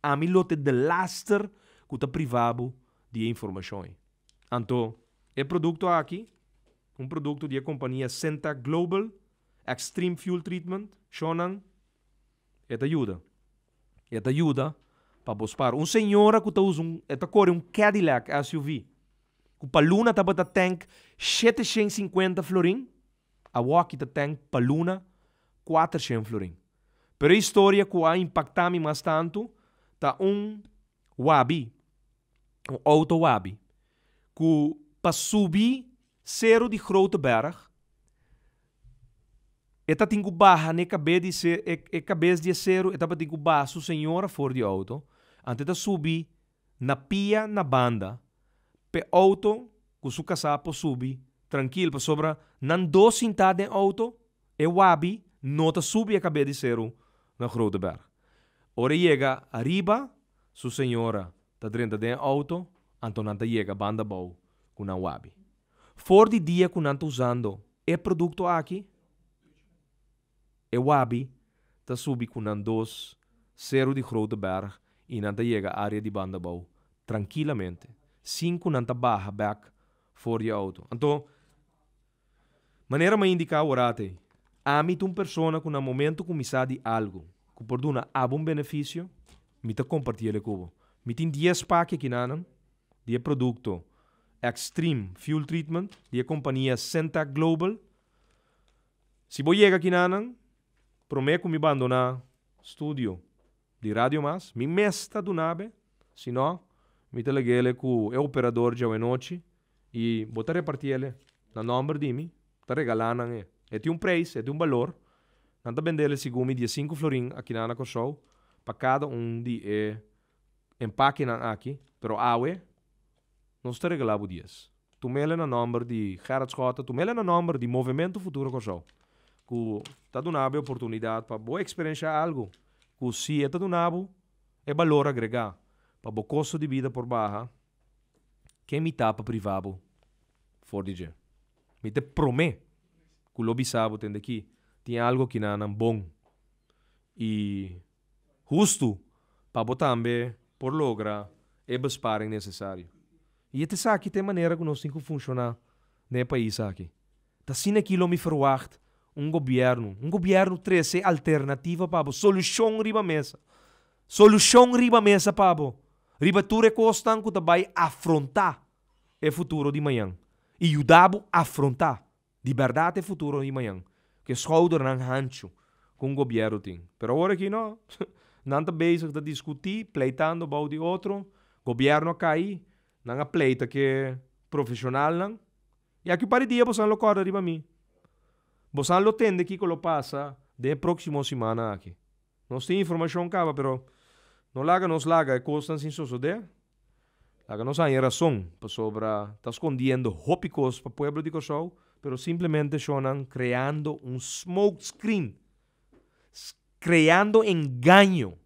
a mim lote de laster que tá privado de informação. Então, é produto aqui, produto de companhia Senta Global, Extreme Fuel Treatment, Shonan, eta ajuda para bospar. Senhora que usa eta corre Cadillac SUV, que paluna tá bota tank 750 florin, a walkie tá tank paluna 400 florin. Pero a história que a impactado mais tanto, tá Wabi, auto Wabi, que para subir zero de grote berg, eta tingu barra ne cabeça de zero, eta tingu barra su senhora for de auto, ante ta subi na pia na banda, pe auto, ku su casapo subi, tranquilo, pa sobra, nan do sentado em auto, e wabi, não ta subi a cabeça de zero na grote berg. Ora chega arriba, su senhora ta dentro de auto, anto nan ta chega banda bau, ku na wabi. For de dia que não estou usando é produto aqui, é wabi, tá subi com não dos zero de grote berg e não tá chega a área de bandabau tranquilamente, cinco não tá barra back for de auto. Então, maneira me indicar orate, a mim uma pessoa que no momento que me sabe algo, que por duna um benefício, me tá compartilhando com me tem 10 paques aqui nanan, de produto Extreme Fuel Treatment, de companhia Senta Global. Se vou chegar aqui nanan, prometo me abandonar estúdio de rádio mas, me mesta do nabe, senão me teleguele com o operador de noite e botar repartir ele na nome de mim, tá regalando é. É tem preço, é tem valor. Não tá vendendo segundo de 5 florin aqui na show, para cada de empaque aqui, pero awe não está regalado dias. Tu mele na número de Gerard Schota, tu mele na número de Movimento Futuro Corsol. Que está dando a oportunidade para boa experiência algo. Que se está dando é valor agregar para o custo de vida por barra, que me tapa privado for DJ. Me te promete que o lobby sabe tem daqui tem algo que não é bom e justo para botar por lograr o besparing necessário. E até aqui tem maneira que nós temos que funcionar no país aqui. Tá assim aquilo me verwacht governo 13 alternativa para solução riba mesa. Solução riba mesa para riba tu recostan que vai afrontar o futuro de manhã. E ajudar a afrontar de verdade o futuro de manhã. Que schouder ng hancho com o governo tem. Pero agora aqui não. Não está bezig a discutir, pleitando about de outro. Governo cai, não a pleita que profissional não. E aqui para dia você não corre riba mim. Você não tende que lo passa de próxima semana aqui. Nós temos informação cava, pero não nos laga, é costa sem suceder. Laga nos hay razão para sobra, está escondiendo hópicos para o pueblo de Kosovo, pero simplesmente estão criando um smoke screen, criando engano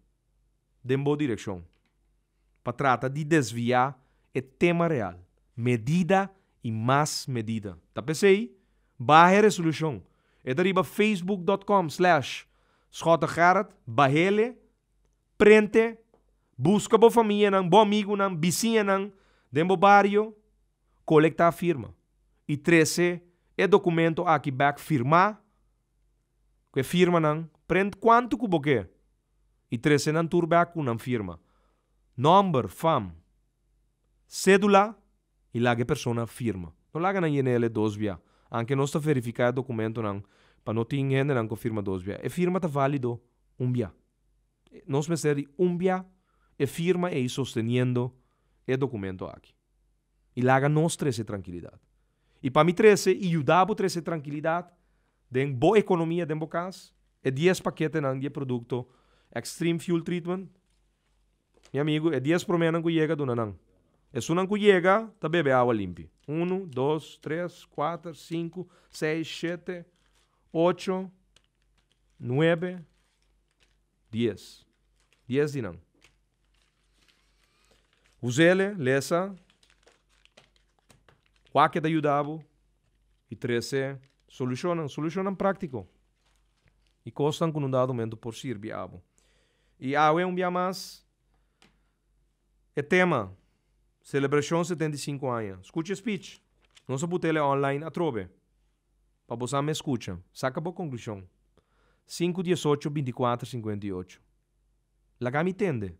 de boa direção, para tratar de desviar o tema real, medida e mais medida. Tá pensei? Baixa resolução. É dariba facebook.com/schotagarret, bahele, prente, busca boa família, bom amigo, vizinha, dentro do barrio, colecta a firma. E 13, é documento aqui back firmar, que firma não, prende quanto que você. E 13 não turback com firma. Number, fam, cédula, e lá que persona firma. Não lá que não INL 2 via. Anche não está verificado documento não, para não ter gente não confirma 2 via. E firma está válido via. Nós me seri via, e firma e sosteniendo o documento aqui. E lá que nós 13 tranquilidade. E para mim 13, e ajudar a 13 tranquilidade, den boa economia den bocas, e 10 paquetes de produto Extreme Fuel Treatment. Meu amigo, é 10 por menos que chega do não. É só não que chega, tá bebe água limpa. 1, 2, 3, 4, 5, 6, 7, 8, 9, 10. 10 de não. Usele, lesa, qualquer da ajudava, e 13 solucionam prático. E costam com um dado momento por servir abo. E é dia mais, é tema, celebração 75 anos. Escute speech. Não se pode online a trove. Para você me escuta. Saca boa conclusão. 5, 18, 24, 58. Lá me entende.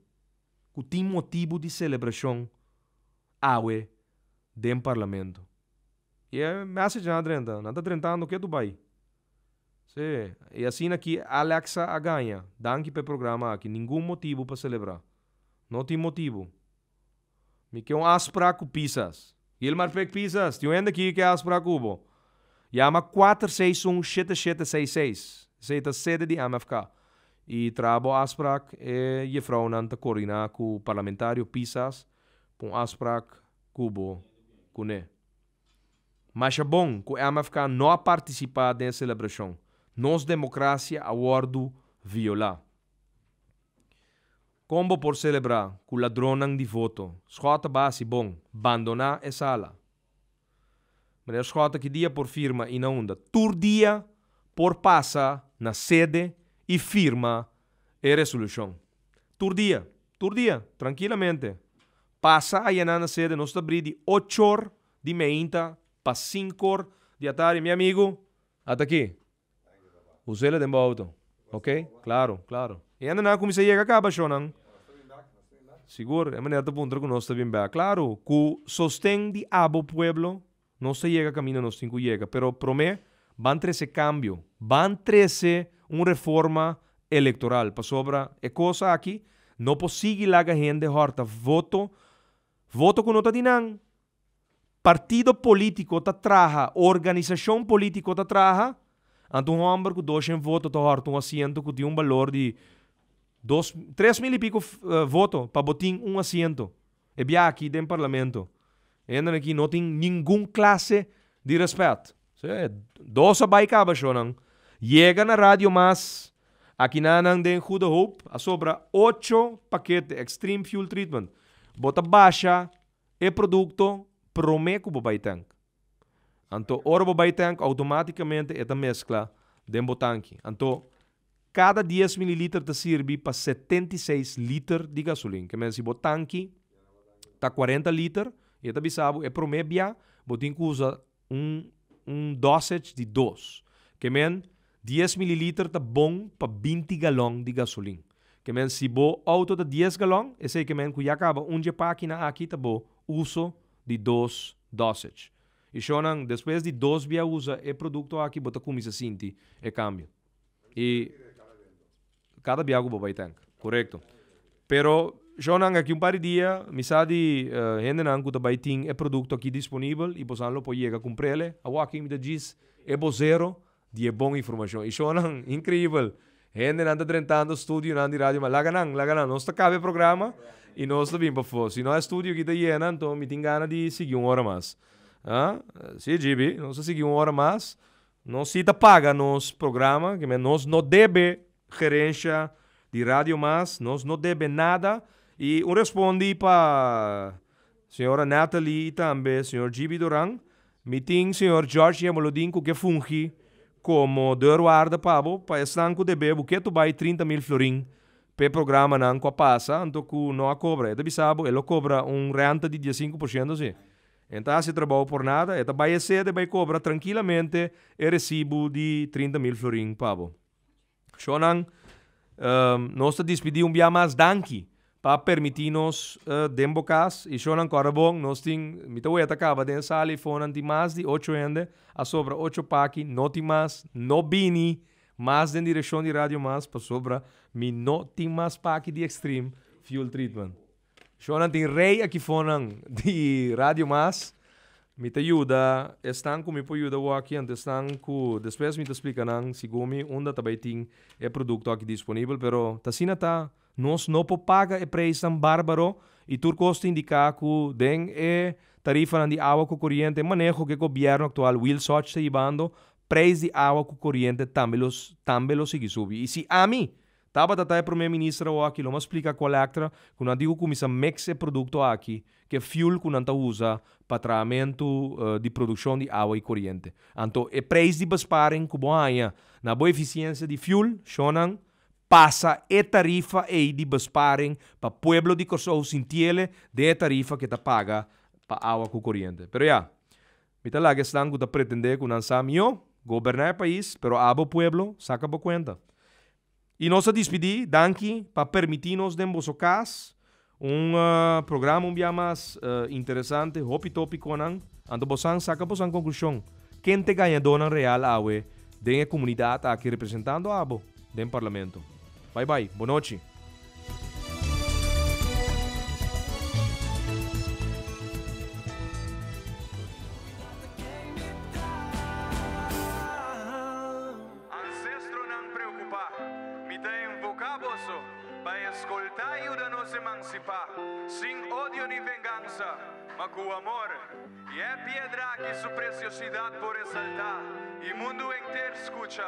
Que tem motivo de celebração awe dentro do parlamento. E é message na 30. Não está 30 anos que tu vai. Sim. E assim aqui, Alexa a ganha. Danke para o programa aqui. Nenhum motivo para celebrar. Não tem motivo. Me que aspra com pisas. Gilmar pek pisas. Tem aqui que aspra cubo. Yama 461-7766. Essa é a sede de MFK. E trabo asprak e vrouw nan te coordinar com o parlamentário pisas com asprak cubo cune. Mas é bom que o MFK não participa da celebração. Nos democracia awardo violar. Como por celebrar com ladronang de voto, schota base bom, abandonar a sala. Mas schota que dia por firma e na onda, tur dia por passa na sede e firma a resolução. Tur dia, tranquilamente. Passa aí na sede, nós abrimos de 8 horas de meia para 5 horas de tarde, meu amigo. Até aqui. Usele de auto. Ok? Claro. E ainda não comecei a chegar a não. Seguro, é maneira de ponto que nós estamos bem. Claro, que sostém de abo pueblo, não se chega a caminho, nós temos que chegar. Pero promete, van trazer cambio, van trazer reforma eleitoral. Para sobra, é coisa aqui, não possível a gente horta voto que não está dinang. Partido político está traja, organização política está traja, ante um homem que 200 votos está horta assento que tem valor de 3.000 e pico votos para botar assento. É bem aqui dentro do parlamento. Ainda aqui não tem nenhuma classe de respeito. Dois abaicaba não. Chega na rádio mas aqui não tem Good Hope a sobra 8 paquetes Extreme Fuel Treatment. Bota baixa e produto promete que o tank. Então, ora o tank automaticamente é a mescla dentro do tanque. Então, cada 10 ml te serve para 76 litros de gasolina. Que men se o tanque tá 40 litros, e tá bisabo, é promédia, botin que usa dosage de 2. Que men 10 ml tá bom para 20 galões de gasolina. Que men se o auto de 10 galões, é sei que men que já acaba onde página aqui tá bom uso de 2 dosage. E shonan, depois de 2 via usa é produto aqui bota começa a sentir é cambio. E cada viago vai tank, correto. Pero shonan aqui par de dia, misadi gente nan que vai ter é produto aqui disponível e posan lo pode chegar comprar ele. A aqui me diz é zero de boa informação. E shonan incrível. Gente nan tá trentando estúdio nan de rádio, mas laganan, nós tá cabe programa e nós tá bem para fora. Se não é estúdio que tá llena, então me tem gana de seguir 1 hora mais. Sim, GB, nós seguir 1 hora mais. Nós se paga nos programa, que nós não deve gerência de rádio mais, nós não deve nada. E eu respondi para a senhora Nathalie e também senhor GB Duran. Me tem senhor George Yamolodinco que funge como deurguarda para estanco de bebo que tu vai 30 mil florin per programa não passa, então que não a cobra. Ele sabe, ele cobra renta de 15%, sim. Então, se trabalha por nada, ele vai ser, vai cobrar tranquilamente o recibo de 30 mil florin, pabo. Shonan, nós despedimos um dia mais danke para permitir-nos dembocas e shonan corabon, nós temos, me tô acaba de sala e fonan de mais de 8 gente, a sobra 8 paki, não tem mais, não bini, mais de direção de rádio mais, para sobra, me não tem mais paki de extreme fuel treatment. Shonan tem rei aqui fonan de rádio mais, me te ajuda, estão com me pode ajudar aqui, estão com, depois me te explica não, sigumi, onde também tem é produto aqui disponível, pero tasina tá, nós não podemos pagar o preço bárbaro e tu custa indicar que den é tarifa de água com corrente, manejo que o governo atual Will Soch está llevando, preço de água com corrente também lo sigue subir. E se a mim Taba tatay primeiro-ministro aqui, não me explica qual é a que não digo como esse mix de produto aqui, que fuel que não usa para tratamento de produção de água e corrente. Então, o preço de besparing que boa na boa eficiência de fuel, shonan passa a tarifa e de besparing para o pueblo de Kosovo sentir de tarifa que está paga para água com corrente. Pero ya, me está lá que estão que pretender que não sabe governar o país, pero abo pueblo saca por conta. E nós despedimos, danke, para permitir-nos, em vosso caso, programa mais interessante, hopi tópico, ando bosan saca bosan conclusão. Quem te ganhador na real awe, den a comunidade aqui representando a abo, den parlamento. Bye bye, boa noite. Sin odio ni venganza, ma con amor. Y es piedra que su preciosidad por exaltar. Y mundo entero escucha.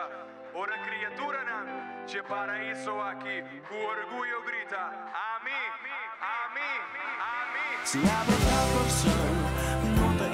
Ora criatura nan, che paraíso aquí. Con orgullo grita, a mí, a mí, a mí. Si hablo por sol, no te